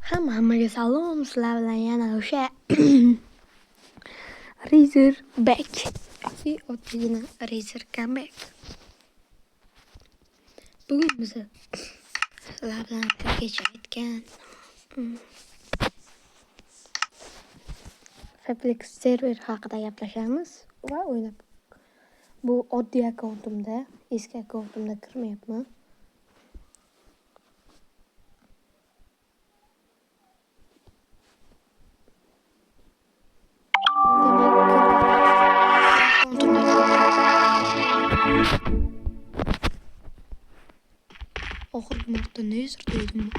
Hammaga salom, sizlar bilan yana o'sha Razorback yoki oddiygina Razer Comeback. Bugun biz sizlar bilan kecha aytgan Faplex server haqida gaplashamiz va o'ynab. Bu oddiy akkauntimda, eski akkauntimda kirmayapman. Oxirgi marta ne yozdim?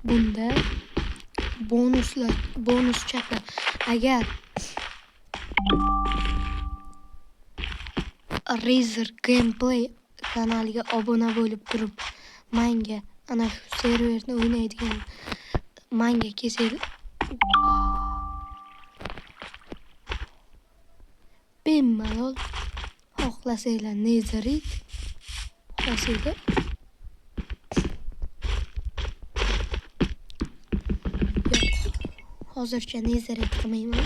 Bunda bonus chatlar. Agar Razer Gameplay kanaliga obuna bo'lib turib, menga ana shu serverni o'ynaydigan menga kelsangiz bemalol xohlasanglar Nezerit, xohlasanglar hozircha Nezerit qilmayman.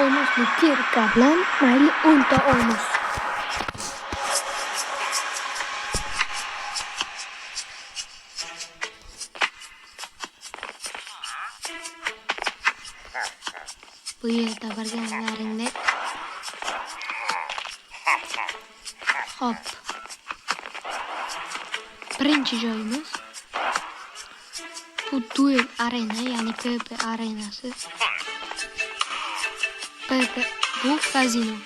Olmosni terka bilan mayli 10 ta olmos. Bu yerda birgalarinde hop. Birinchi joyimiz bu duel arena, ya'ni PvP arenasi. PvP bu kazino.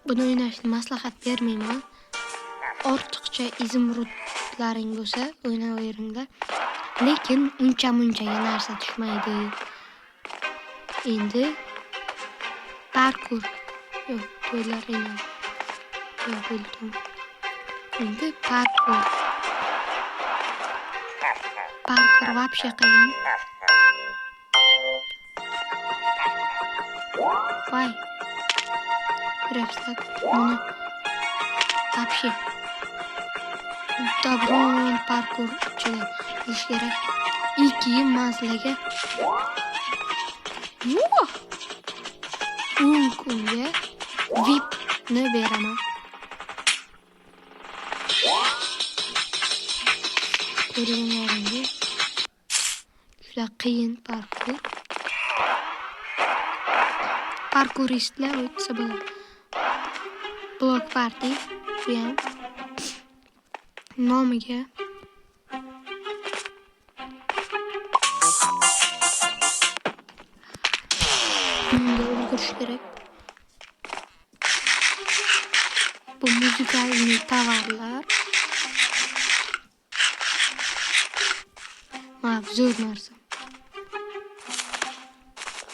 Buni o'ynashni maslahat bermayman. Ortiqcha izimrudlaring bo'lsa o'ynaveringlar. Lekin uncha-munchaga narsa tushmaydi. Endi parkur yo'q, to'ylar arena. Yo'q, bildim. Endi parkur вообще qiyin. Voy. Ko'ryapsizlar, buni вообще Dabron parkur ichida ish kerak. İlk manzilga 10 kunga VIP ni beraman. Ko'ringlaringiz. Juda qiyin parkur. Parkuristlar o'tsa bo'ladi. Block party bu ham nomiga bunda o'ldirish kerak. Bu muzikali tovarlar. Zo'r narsa.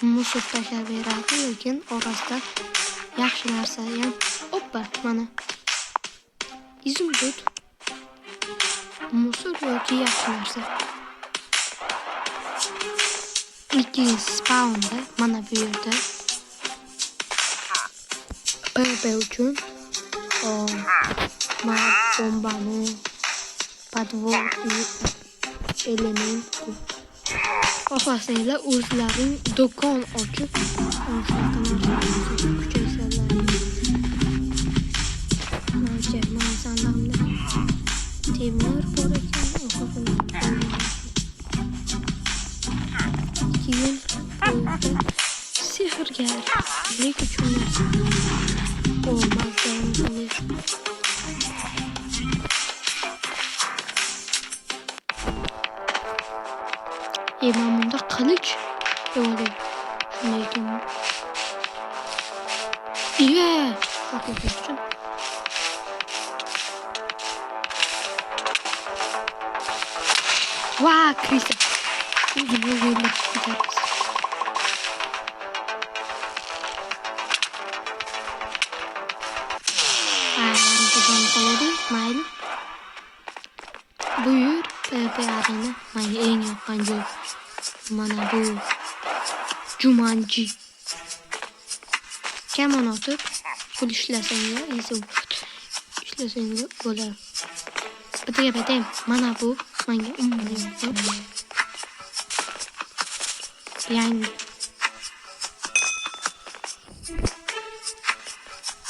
Musor tashlab beradi, lekin orasida yaxshi narsa ham. Oppa, mana. Izimrud. Musor yoki yaxshi narsa. Ikkinchi spawnda mana bu yerda PvP uchun bombani podvodniy element xohlasanglar o'zlaring do'kon ochib kuchaysalar. Men sanamda temir bor ekan, keyin sehrgarlik uchun mana bunda qilich yo'q. Shunday ekan. Va, Krista. O'zini o'ylab ketamiz. kazanib qoladi. Mayli. Bu yer PvP arena. Menga eng yoqqan joy. Mana bu Jumanji. Kamon otib pul ishlasanglar, ishlasanglar bo'ladi. Bittaga aytayim, mana bu menga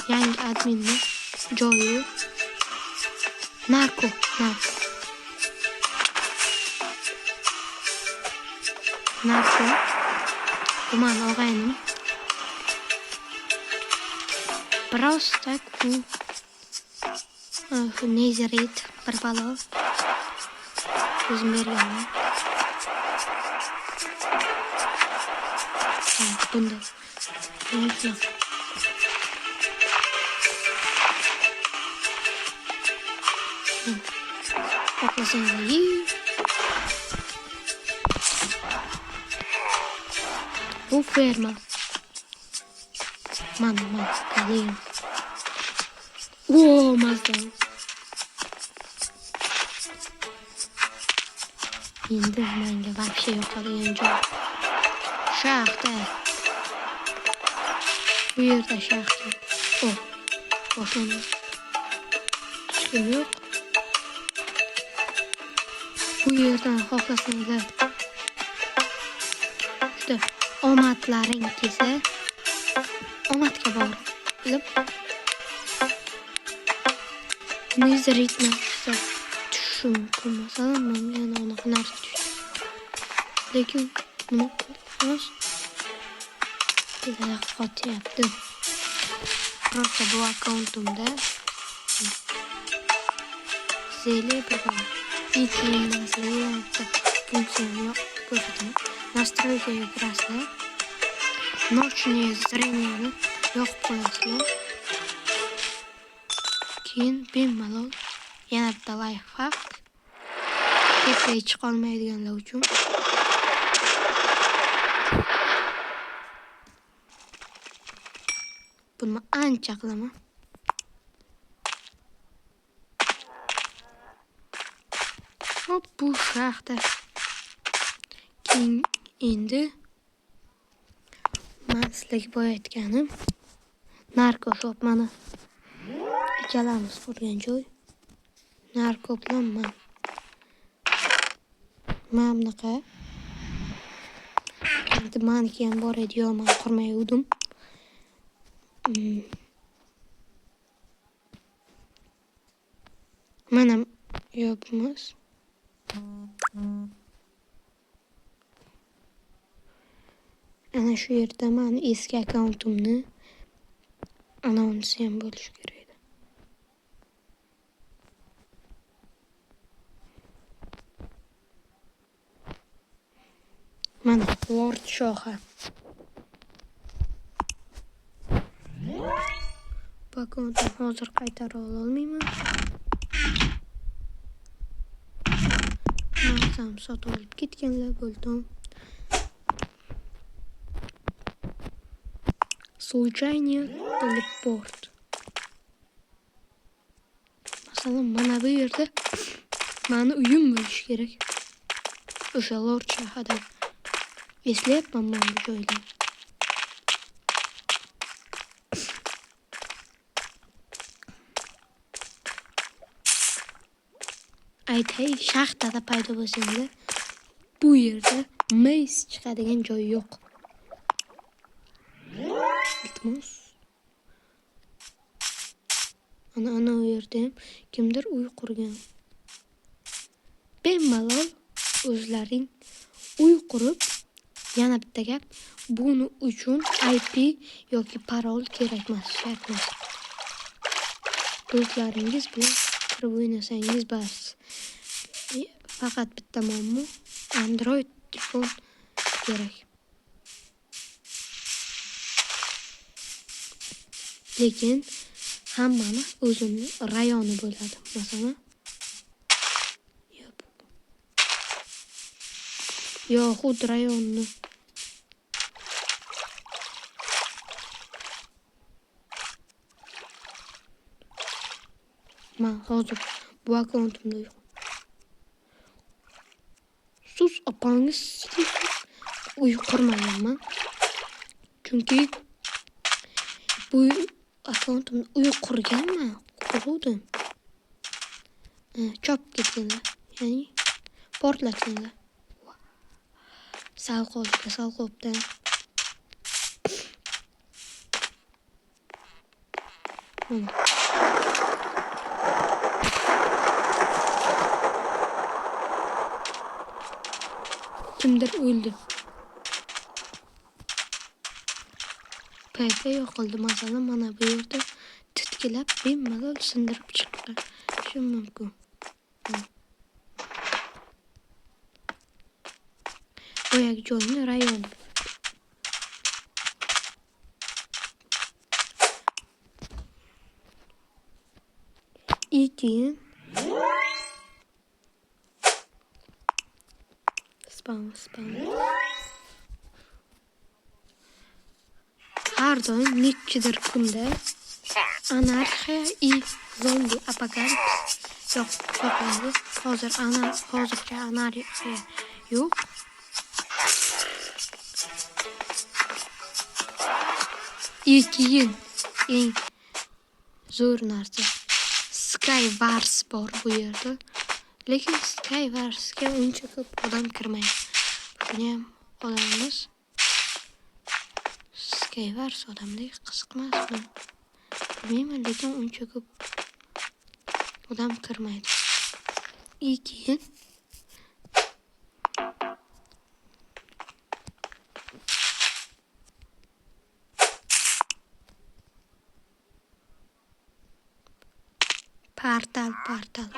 yangi adminni joyi narko. Bu mani og'aynim. Biroz tak bu Nezerit bir balo o'zim berganman. Bunda xohlasanglar bu ferma. Mana qalayim. Mazda. Endi menga вообще yo'qolgan joy. Shaxta. Bu yerda shaxta. Boshlanadi. Hech yo'q. Bu yerdan xohlasanglar juda omadlaring kelsa, omadga borib bilib Nezeritni tushum qilmasam, men yana unaqa narsa tushdim. Lekin buni qilamiz. Juda qotyapti. Просто bu akkauntimda zeli bo'lgan. Funksiyani ko'rsataman. Настройкаga kirasizlar. Ночное зрениeni yoqib qo'yasizlar. Keyin bemalol yana bitta lifehack. Tepaga chiqa olmaydiganlar uchun buni ancha qilaman. Bu shaxta. Keyin endi men sizlarga boya aytganim narko shop mana ikkalamiz qurgan joy. Narko bilan mana bunaqa. Endi meniki ham bor edi, yo'q, men qurmaydim. Mana yopimiz. Ana shu yerda men eski akkauntimni anonsi ham bo'lishi kerak edi. Mana Lord Shoha. Bu akkauntni hozir qaytara olmayman. Narsam sotib olib ketganlar bo'ldi. Случайный телепорт. Masalan, mana bu yerda meni uyim bo'lishi kerak. O'sha Lord Shohada. Eslayapman men bu joyni. Aytay, shaxtada paydo bo'lsanglar, bu yerda maze chiqadigan joy yo'q. Iltimos. Ana u yerda ham kimdir uy qurgan. Bemalol o'zlaring uy qurib, yana bitta gap, buni uchun IP yoki parol kerak emas, shart emas. Do'stlaringiz bilan kirib o'ynasangiz bas. Faqat bitta muammo, Android telefon kerak. Lekin hammani o'zini rayoni bo'ladi. Masalan, yoxud rayonni Men hozir bu akkauntimda yo'q. Sus opangiz uy qurmaganman. Chunki bu akkauntimda uy qurganman. Quruvdim. Chopib ketganlar. Ya'ni portlatganlar. Sal qolibdi. Kimdir o'ldi. PP yo'qoldi. Masalan, mana bu yerda titkilab bemalol sindirib chiqdi. Shu mumkin. Boyagi joyni rayon. Keyin spam. Har doim nechidir kunda anarxiya и zombi apokalips yo'qoladi. Hozircha anarxiya yo'q. Keyin eng zo'r narsa Skywars bor bu yerda. Lekin Skywarsga uncha ko'p odam kirmaydi. Buni ham olamiz. Skywars odamdek qiziqmasmi? Bilmayman, lekin uncha ko'p odam kirmaydi. Keyin portal.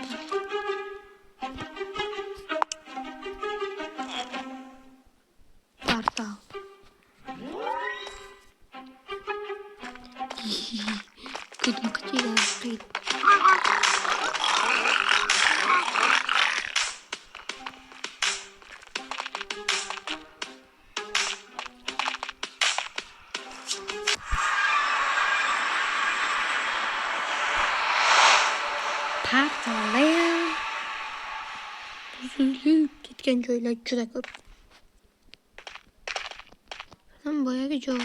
Kecil. Portallar buzilib ketgan joylar juda ko'p. Ham boyagi joy.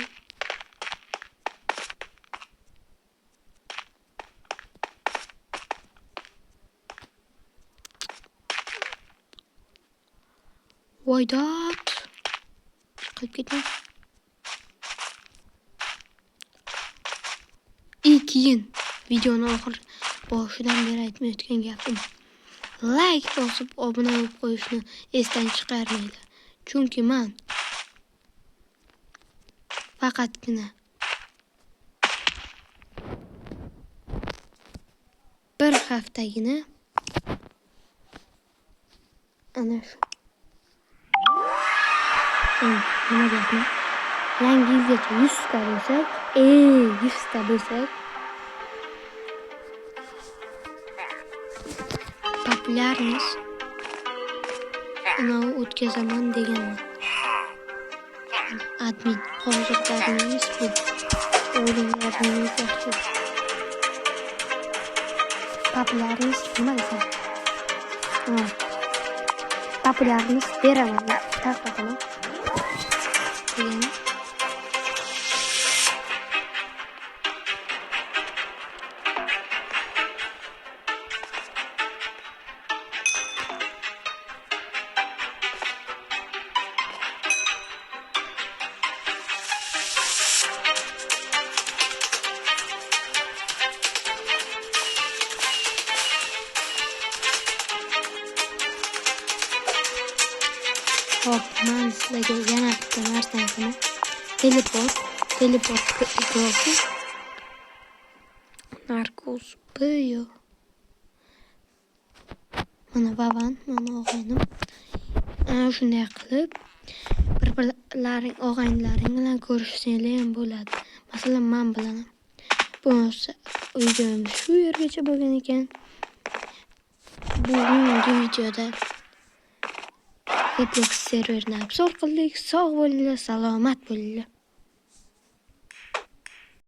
Voydat. Chiqib ketdim. Keyin videoni boshidan beri aytmayotgan gapim. Like bosib, obuna bo'lib qo'yishni esdan chiqarmaydi. Chunki men faqatgina bir haftagina ana shu nima deyapman? Yangi yilgacha 100 ta bo'lsak, 100 ta bo'lsak populyarmiz. Ana o'tkazaman deganman. Admin hozirlarimiz bu. O'yinlarimiz yaxshi. Populyarmiz nima desam? Populyarmiz beraman. Tarqataman. Keyin hop, men sizlarga yana bitta narsani aytaman. Teleport bloki. Narkoz P.O. Mana vavan, mana og'aynim. Shunday qilib og'aynlaring bilan ko'rishsanglar ham bo'ladi. Masalan, men bilan bo'lsa videomiz shu yergacha bo'lgan ekan. Bugungi videoda Roblox serverini abzor qildik. Sog' bo'linglar, salomat bo'linglar.